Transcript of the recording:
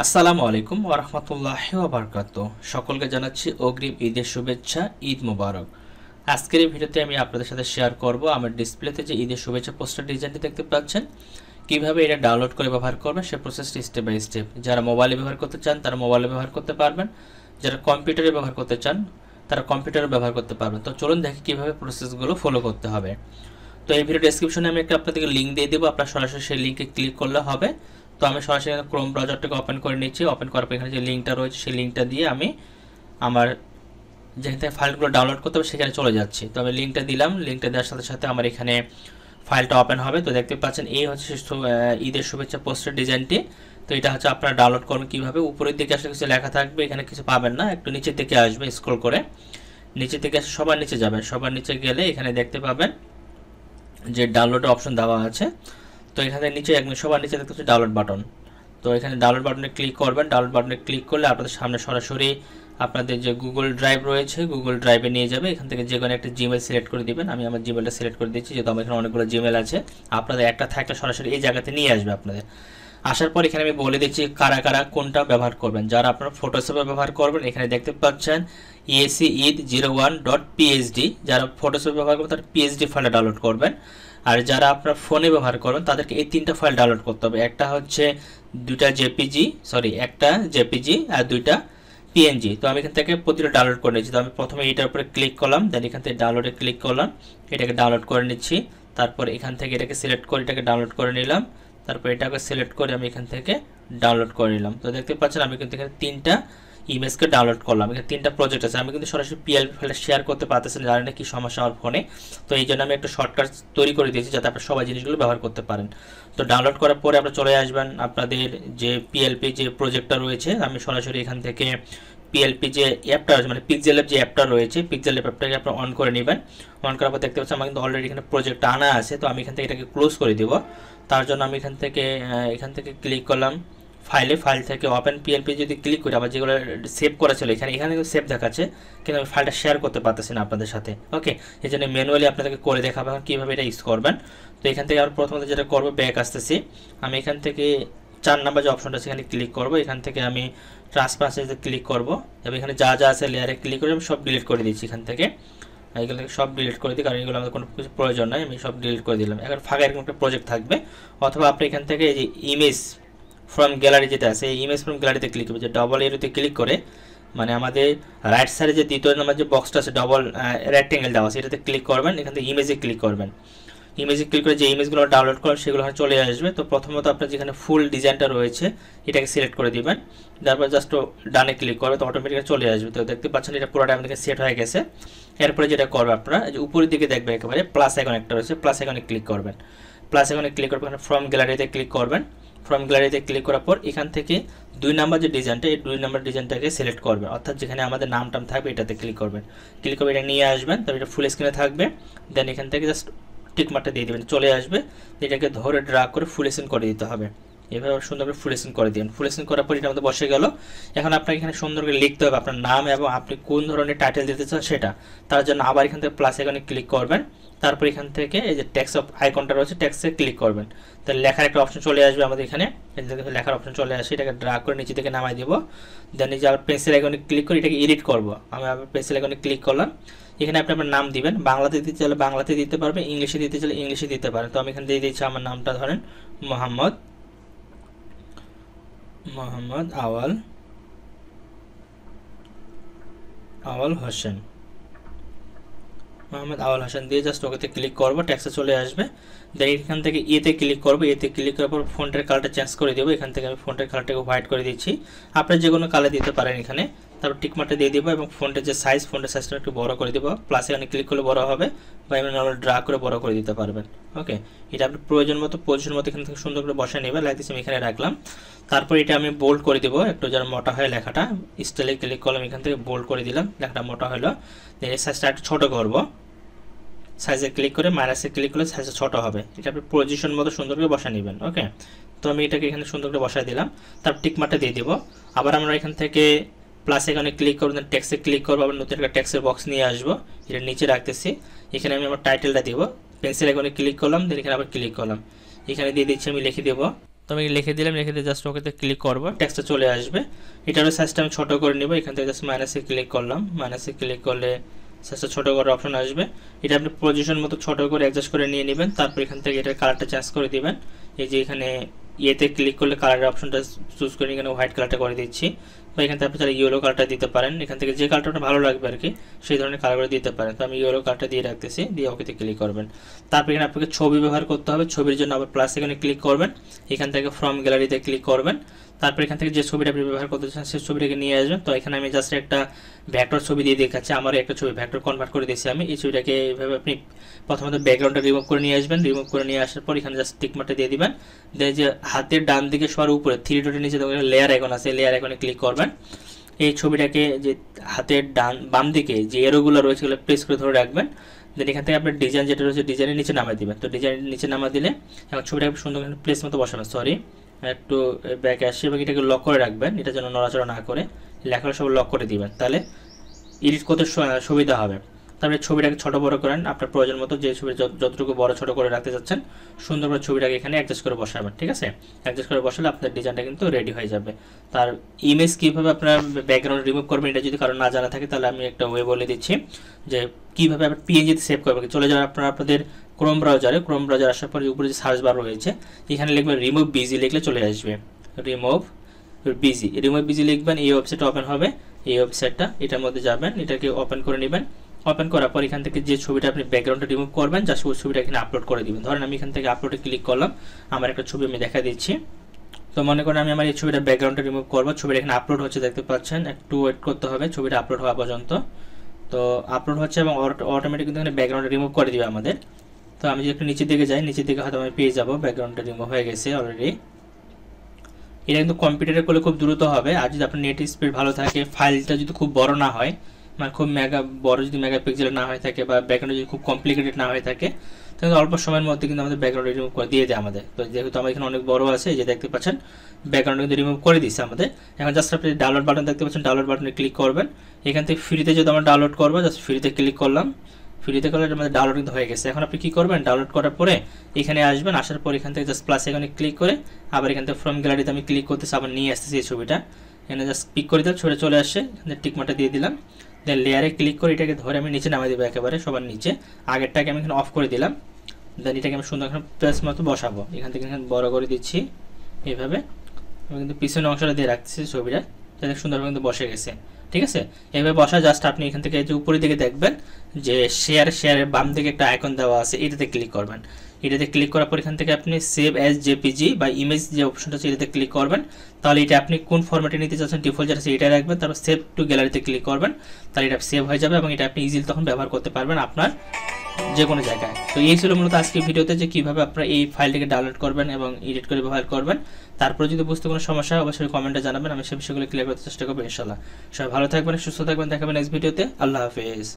আসসালামু আলাইকুম ওয়া রাহমাতুল্লাহি ওয়া বারাকাতুহু। সকলকে জানাচ্ছি অগ্রিম ঈদের শুভেচ্ছা, ঈদ মোবারক। আজকের এই ভিডিওতে আমি আপনাদের সাথে শেয়ার করব আমার ডিসপ্লেতে যে ঈদের শুভেচ্ছা পোস্টার ডিজাইনটি দেখতে পাচ্ছেন, কিভাবে এটা ডাউনলোড করে ব্যবহার করবেন সে প্রসেসটি স্টেপ বাই স্টেপ। যারা মোবাইলে ব্যবহার করতে চান তারা মোবাইলে ব্যবহার করতে পারবেন, যারা কম্পিউটারে ব্যবহার করতে চান তারা কম্পিউটারে ব্যবহার করতে পারবেন। তো চলুন দেখি কিভাবে প্রসেসগুলো ফলো করতে হবে। তো এই ভিডিও ডেসক্রিপশনে আমি একটা আপনাদেরকে লিঙ্ক দিয়ে দেবো, আপনারা সরাসরি সেই লিঙ্কে ক্লিক করলে হবে। তো আমি সরাসরি ক্রোম ব্রাউজারটাকে ওপেন করে নিচ্ছি। ওপেন করার পর এখানে যে লিঙ্কটা রয়েছে সেই লিঙ্কটা দিয়ে আমি আমার যেখান থেকে ফাইলগুলো ডাউনলোড করতে হবে সেখানে চলে যাচ্ছি। তো আমি লিঙ্কটা দিলাম, লিঙ্কটা দেওয়ার সাথে সাথে আমার এখানে ফাইলটা ওপেন হবে। তো দেখতে পাচ্ছেন এই হচ্ছে ঈদের শুভেচ্ছা পোস্টার ডিজাইনটি। তো এটা হচ্ছে আপনারা ডাউনলোড করবেন কীভাবে। উপরের দিকে আসলে কিছু লেখা থাকবে, এখানে কিছু পাবেন না, একটু নিচের দিকে আসবে স্ক্রল করে, নিচের দিকে আসে সবার নিচে যাবেন। সবার নিচে গেলে এখানে দেখতে পাবেন যে ডাউনলোডের অপশন দেওয়া আছে। তো এখানে নিচে একদম সবার নিচে দেখতে পাচ্ছি ডাউনলোড বাটন। তো এখানে ডাউনলোড বাটনে ক্লিক করবেন। ডাউনলোড বাটনে ক্লিক করলে আপনাদের সামনে সরাসরি আপনাদের যে গুগল ড্রাইভ রয়েছে গুগল ড্রাইভে নিয়ে যাবে। এখান থেকে যে কোনো একটা জিমেল সিলেক্ট করে দিবেন। আমি আমার জিমেলটা সিলেক্ট করে দিচ্ছি, যেহেতু আমার এখানে অনেকগুলো জিমেল আছে। আপনাদের একটা থাকলে সরাসরি এই জায়গাতে নিয়ে আসবে আপনাদের। আসার পর এখানে আমি বলে দিচ্ছি কারা কারা কোনটা ব্যবহার করবেন। যারা আপনারা ফটোশপে ব্যবহার করবেন এখানে দেখতে পাচ্ছেন EAC eid01.psd। যারা ফটোশপে ব্যবহার করবেন তারা PSD ফাইলটা ডাউনলোড করবেন। আর যারা আপনার ফোনে ব্যবহার করবেন তাদেরকে এই তিনটা ফাইল ডাউনলোড করতে হবে। একটা হচ্ছে একটা জেপিজি আর দুইটা PNG। তো আমি এখান থেকে প্রতিটা ডাউনলোড করে নিচ্ছি। তো আমি প্রথমে এইটার উপরে ক্লিক করলাম, দেন এখান থেকে ডাউনলোডে ক্লিক করলাম, এটাকে ডাউনলোড করে নিচ্ছি। তারপর এখান থেকে এটাকে সিলেক্ট করে এটাকে ডাউনলোড করে নিলাম। তারপর এটাকে সিলেক্ট করে আমি এখান থেকে ডাউনলোড করে নিলাম। তো দেখতে পাচ্ছেন আমি কিন্তু এখানে তিনটা ইমেজকে ডাউনলোড করলাম। এখানে তিনটা প্রজেক্ট আছে। আমি কিন্তু সরাসরি PLP ফাইলটা শেয়ার করতে পারতেছি না, জানি না কি সমস্যা আমার ফোনে। তো এই জন্য আমি একটা শর্টকাট তৈরি করে দিয়েছি যাতে আপনারা সবাই জিনিসগুলো ব্যবহার করতে পারেন। তো ডাউনলোড করার পরে আপনারা চলে আসবেন আপনাদের যে PLP যে প্রজেক্টটা রয়েছে। আমি সরাসরি এখান থেকে PLP যে অ্যাপটা রয়েছে মানে পিক্সেল অ্যাপ যে অ্যাপটা রয়েছে, পিক্সেল অ্যাপটাকে আপনারা অন করে নেবেন। অন করার পর দেখতে পাচ্ছেন আমার কিন্তু অলরেডি এখানে প্রজেক্টটা আনা আছে। তো আমি এখান থেকে এটাকে ক্লোজ করে দিব। তার জন্য আমি এখান থেকে ক্লিক করলাম ফাইল থেকে ওপেন PLP যদি ক্লিক করি, আবার যেগুলো সেভ করা ছিল এখানে কিন্তু সেভ দেখাচ্ছে, কিন্তু আমি ফাইলটা শেয়ার করতে পারতেছি না আপনাদের সাথে। ওকে, এই জন্য ম্যানুয়ালি আপনাদেরকে করে দেখাবো কীভাবে এটা ইউজ করবেন। তো এখান থেকে আমরা প্রথমত যেটা করবো, ব্যাক আসতেছি। আমি এখান থেকে 4 নাম্বার যে অপশনটা সেখানে ক্লিক করবো। এখান থেকে আমি ট্রান্সপারেন্সিতে ক্লিক করবো এবং এখানে যা যা আছে লেয়ারে ক্লিক করে আমি সব ডিলিট করে দিচ্ছি। এখান থেকে এগুলো সব ডিলিট করে দিই, কারণ এগুলো আমাদের কোনো কিছু প্রয়োজন নাই। আমি সব ডিলিট করে দিলাম। এখন ফাঁকা এরকম একটা প্রজেক্ট থাকবে, অথবা আপনি এখান থেকে এই যে ইমেজ ফ্রম গ্যালারি যেটা আছে এই ইমেজ ফ্রম গ্যালারিতে ক্লিক করবে। যে ডবল এরোতে ক্লিক করে মানে আমাদের রাইট সাইডে যে দ্বিতীয় নাম্বার যে বক্সটা আছে ডবল রেক্টেঙ্গেল দেওয়া আছে এটাতে ক্লিক করবেন। এখান থেকে ইমেজে ক্লিক করবেন। ইমেজে ক্লিক করে যে ইমেজগুলো ডাউনলোড করেন সেগুলো চলে আসবে। তো প্রথমত আপনার যেখানে ফুল ডিজাইনটা রয়েছে এটাকে সিলেক্ট করে দিবেন। তারপর জাস্ট ডানে ক্লিক করবে, তো অটোমেটিক্যালি চলে আসবে। তো দেখতে পাচ্ছেন এটা পুরোটা আমাদের সেট হয়ে গেছে। এরপরে যেটা করবে আপনারা যে উপরের দিকে দেখবেন একেবারে প্লাস আইকন একটা রয়েছে, প্লাস আইকনে ক্লিক করবেন। প্লাস আইকনে ক্লিক করবেন, ফ্রম গ্যালারিতে ক্লিক করবেন। ফ্রম গ্যালারিতে ক্লিক করার পর এখান থেকে 2 নাম্বার যে ডিজাইনটা এই 2 নাম্বার ডিজাইনটাকে সিলেক্ট করবেন, অর্থাৎ যেখানে আমাদের নাম টাম থাকবে এটাতে ক্লিক করবেন। ক্লিক করে এটা নিয়ে আসবেন, তবে এটা ফুল স্ক্রিনে থাকবে। দেন এখান থেকে জাস্ট টিক মার্কটা দিয়ে দেবেন, চলে আসবে। এটাকে ধরে ড্র্যাগ করে ফুল স্ক্রিন করে দিতে হবে। এভাবে সুন্দর করে ফুল স্ক্রিন করে দিন। ফুল স্ক্রিন করার পর এটা আমাদের বসে গেল। এখন আপনাকে এখানে সুন্দর করে লিখতে হবে আপনার নাম এবং আপনি কোন ধরনের টাইটেল দিতে চান সেটা। তার জন্য আবার এখান থেকে প্লাস আইকনে ক্লিক করবেন। তারপর এখান থেকে এই যে টেক্সট অফ আইকনটা রয়েছে টেক্সটে ক্লিক করবেন। তাহলে লেখার একটা অপশন চলে আসবে আমাদের এখানে। লেখার অপশন চলে আসে, এটাকে ড্র্যাগ করে নিচে থেকে নামাই দিব। দেন এই যে আবার পেন্সিল আইকনে ক্লিক করে এটাকে এডিট করব। আমি আবার পেন্সিল আইকনে ক্লিক করলাম। এখানে আপনি আপনার নাম দিবেন, বাংলাতে দিতে চাইলে বাংলাতে দিতে পারবেন, ইংলিশে দিতে চাইলে ইংলিশে দিতে পারেন। তো আমি এখানে দিয়ে দিচ্ছি আমার নামটা ধরেন মোহাম্মদ আওয়াল হোসেন। মোহাম্মদ আওয়াল হোসেন দিয়ে জাস্ট ওকেতে ক্লিক করবো, ট্যাক্সে চলে আসবে। দেন এখান থেকে এতে ক্লিক করবো। এতে ক্লিক করার পর ফন্টের কালারটা চেঞ্জ করে দেবো। এখান থেকে আমি ফন্টের কালারটাকে হোয়াইট করে দিচ্ছি। আপনারা যে কোনো কালার দিতে পারেন এখানে। তারপর টিকমার্কটা দিয়ে দেবো এবং ফন্টের যে ফন্টের সাইজটা একটু বড় করে দেবো। প্লাস এখানে ক্লিক করলে বড় হবে, বা এমনি নর্মাল ড্র্যাগ করে বড় করে দিতে পারবেন। ওকে, এটা আপনি প্রয়োজন মতো পজিশন মতো এখান থেকে সুন্দর করে বসায় নেবেন। লাইক দিস আমি এখানে রাখলাম। তারপর এটা আমি বোল্ড করে দেবো, একটু যেন মোটা হয় লেখাটা। স্টাইলে ক্লিক করলাম, এখান থেকে বোল্ড করে দিলাম, লেখাটা মোটা হলো। এর সাইজটা একটু ছোটো করবো। সাইজে ক্লিক করে মাইনাসে ক্লিক করলে সাইজটা ছোটো হবে। এটা আপনি পজিশন মতো সুন্দর করে বসা নেবেন। ওকে, তো আমি এটাকে এখানে সুন্দর করে বসায় দিলাম। তারপর টিকমার্কটা দিয়ে দেবো। আবার আমরা এখান থেকে প্লাস এখানে ক্লিক করবো, দেন টেক্সটে ক্লিক করবো। আবার নতুন একটা টেক্সটের বক্স নিয়ে আসবো, এটা নিচে রাখতেছি। এখানে আমি আমার টাইটেলটা দিব। পেন্সিল আইকনে ক্লিক করলাম, দেন এখানে আবার ক্লিক করলাম। এখানে দিয়ে দিচ্ছি আমি লিখে দেবো তো আমি লিখে দিলাম, লিখে দিয়ে জাস্ট ওকেতে ক্লিক করবো, টেক্সটটা চলে আসবে। এটারও সাইজটা আমি ছোটো করে নেব, এখান থেকে জাস্ট মাইনাসে ক্লিক করলাম, মাইনাসে ক্লিক করলে সাইজটা ছোটো করার অপশন আসবে। এটা আপনি পজিশন মতো ছোটো করে অ্যাডজাস্ট করে নিয়ে নেবেন। তারপর এখান থেকে এটার কালারটা চেঞ্জ করে দিবেন। এই যে এখানে ইয়েতে ক্লিক করলে কালারের অপশনটা চুজ করে এখানে হোয়াইট কালারটা করে দিচ্ছি। তো এখান থেকে আপনি তাহলে ইয়েলো কালারটা দিতে পারেন, এখান থেকে যে কালারটা ভালো লাগবে আর কি সেই ধরনের কালারগুলো দিতে পারেন। তো আমি ইয়েলো কালারটা দিয়ে রাখতেছি, দিয়ে ওকেতে ক্লিক করবেন। তারপর এখানে আপনাকে ছবি ব্যবহার করতে হবে, ছবির জন্য আবার প্লাস এখানে ক্লিক করবেন, এখান থেকে ফ্রম গ্যালারিতে ক্লিক করবেন। তারপর এখান থেকে যে ছবিটা আপনি ব্যবহার করতে চান সেই ছবিটাকে নিয়ে আসবেন। তো এখানে আমি জাস্ট একটা ভেক্টর ছবি দিয়ে দেখাচ্ছি, আমার একটা ছবি ভেক্টর কনভার্ট করে দিয়েছি আমি। এই ছবিটাকে এইভাবে আপনি প্রথমত ব্যাকগ্রাউন্ডটা রিমুভ করে নিয়ে আসবেন, রিমুভ করে নিয়ে আসার পর এখানে জাস্ট টিক মার্কটা দিয়ে দিবেন। দিয়ে যে হাতের ডান দিকে সবার উপরে থ্রি ডটের নিচে লেয়ার আইকন আছে, লেয়ার আইকনে ক্লিক করবেন। এই ছবিটাকে যে হাতের বাম দিকে যে এরোগুলো রয়েছে ওগুলো প্রেস করে ধরে রাখবেন। দেন এখান থেকে আপনার ডিজাইন যেটা রয়েছে ডিজাইনের নিচে নামিয়ে দিবেন। তো ডিজাইনের নিচে নামিয়ে দিলে এখন ছবিটাকে সুন্দর প্লেস মতো বসাবেন। সরি, একটু ব্যাকে আসি এবং এটাকে লক করে রাখবেন, এটা যেন নড়াচড়া না করে, লেখাগুলো সব লক করে দিবেন, তাহলে এডিট করতে সুবিধা হবে। তারপরে ছবিটাকে ছোটো বড়ো করেন আপনার প্রয়োজন মতো, যে ছবি যতটুকু বড় ছোটো করে রাখতে চাচ্ছেন সুন্দর করে ছবিটাকে এখানে অ্যাডজাস্ট করে বসাবেন। ঠিক আছে, অ্যাডজাস্ট করে বসালে আপনার ডিজাইনটা কিন্তু রেডি হয়ে যাবে। তার ইমেজ কীভাবে আপনার ব্যাকগ্রাউন্ড রিমুভ করবেন এটা যদি কারো না জানা থাকে তাহলে আমি একটা ওয়ে বলে দিচ্ছি যে কীভাবে আপনার পিএনজিতে সেভ করবেন। চলে যাবেন আপনাদের ক্রোম ব্রাউজার আসার পরে উপরে যে সার্চ বার রয়েছে এখানে লিখবেন রিমুভ বিজি, লিখলে চলে আসবে রিমুভ বিজি লিখবেন। এই ওয়েবসাইটটা ওপেন হবে, এই ওয়েবসাইটটা এটার মধ্যে যাবেন, এটাকে ওপেন করে নেবেন। ওপেন করার পর এখান থেকে যে ছবিটা আপনি ব্যাকগ্রাউন্ডটা রিমুভ করবেন জাস্ট ওই ছবিটা এখানে আপলোড করে দিবেন। ধরেন আমি এখান থেকে আপলোডে ক্লিক করলাম, আমার একটা ছবি আমি দেখা দিচ্ছি। তো মনে করেন আমি আমার এই ছবিটা ব্যাকগ্রাউন্ডটা রিমুভ করবো, ছবিটা এখানে আপলোড হচ্ছে দেখতে পাচ্ছেন, একটু ওয়েট করতে হবে ছবিটা আপলোড হওয়া পর্যন্ত। তো আপলোড হচ্ছে এবং অটোমেটিক কিন্তু এখানে ব্যাকগ্রাউন্ডটা রিমুভ করে দিবে আমাদের। তো আমি যদি একটু নিচের দিকে যাই, নিচের দিকে হয়তো আমি পেয়ে যাবো ব্যাকগ্রাউন্ডটা রিমুভ হয়ে গেছে অলরেডি। এটা কিন্তু কম্পিউটারে করলে খুব দ্রুত হবে, আর যদি আপনার নেট স্পিড ভালো থাকে, ফাইলটা যদি খুব বড় না হয়, মানে খুব বড় যদি মেগাপিক্সেল না হয়ে থাকে বা ব্যাকগ্রাউন্ড যদি খুব কমপ্লিকেটেড না হয়ে থাকে তাহলে অল্প সময়ের মধ্যে কিন্তু আমাদের ব্যাকগ্রাউন্ড রিমুভ করে দিয়ে দেয় আমাদের। তো যেহেতু আমার এখানে অনেক বড় আছে, এই যে দেখতে পাচ্ছেন ব্যাকগ্রাউন্ড কিন্তু রিমুভ করে দিচ্ছে আমাদের। এখন জাস্ট আপনি ডাউনলোড বাটন দেখতে পাচ্ছেন, ডাউনলোড বাটনে ক্লিক করবেন। এখান থেকে ফ্রিতে যদি আমরা ডাউনলোড করবো জাস্ট ফ্রিতে ক্লিক করলাম, ফ্রিতে করলে আমাদের ডাউনলোড কিন্তু হয়ে গেছে। এখন আপনি কি করবেন, ডাউনলোড করার পরে এখানে আসবেন, আসার পর এখান থেকে জাস্ট প্লাস এখানে ক্লিক করে আবার এখান থেকে ফ্রম গ্যালারিতে আমি ক্লিক করতেছি, আবার নিয়ে আসতেছি এই ছবিটা। এখানে জাস্ট পিক করে দিলাম, ছবিটা চলে আসছে, এখানে টিকমার্কটা দিয়ে দিলাম। দেন লেয়ারে ক্লিক করে এটাকে ধরে আমি নিচে নামিয়ে দেবো একেবারে সবার নিচে। আগেরটাকে আমি এখানে অফ করে দিলাম। দেন এটাকে আমি সুন্দর এখানে প্রেস মতো বসাবো, এখান থেকে এখানে বড় করে দিচ্ছি এইভাবে। আমি কিন্তু পিছনের অংশটা দিয়ে রাখছি ছবিটা, যাতে সুন্দরভাবে কিন্তু বসে গেছে। ঠিক আছে, এইভাবে বসা জাস্ট আপনি এখান থেকে যে উপরের দিকে দেখবেন যে শেয়ারের বাম দিকে একটা আইকন দেওয়া আছে, এটাতে ক্লিক করবেন। এটাতে ক্লিক করার পর এখান থেকে আপনি সেভ অ্যাজ জেপিজি বা ইমেজ যে অপশনটা আছে এটাতে ক্লিক করবেন। তাহলে এটা আপনি কোন ফরম্যাটে নিতে চাচ্ছেন ডিফল্ট যেটা আছে এটা রাখবেন, তারপর সেভ টু গ্যালারিতে ক্লিক করবেন, তাহলে এটা সেভ হয়ে যাবে এবং এটা আপনি ইজিলি তখন ব্যবহার করতে পারবেন আপনার যে কোনো জায়গায়। তো এই ছিল মূলত আজকের ভিডিওতে যে কীভাবে আপনারা এই ফাইলটিকে ডাউনলোড করবেন এবং এডিট করে ব্যবহার করবেন। তারপরে যদি বুঝতে কোনো সমস্যা হয় অবশ্যই কমেন্টে জানাবেন, আমি সেই বিষয়গুলো ক্লিয়ার করতে চেষ্টা করবো ইনশাল্লাহ। সবাই ভালো থাকবেন, সুস্থ থাকবেন, দেখাবেন নেক্সট ভিডিওতে। আল্লাহ হাফেজ।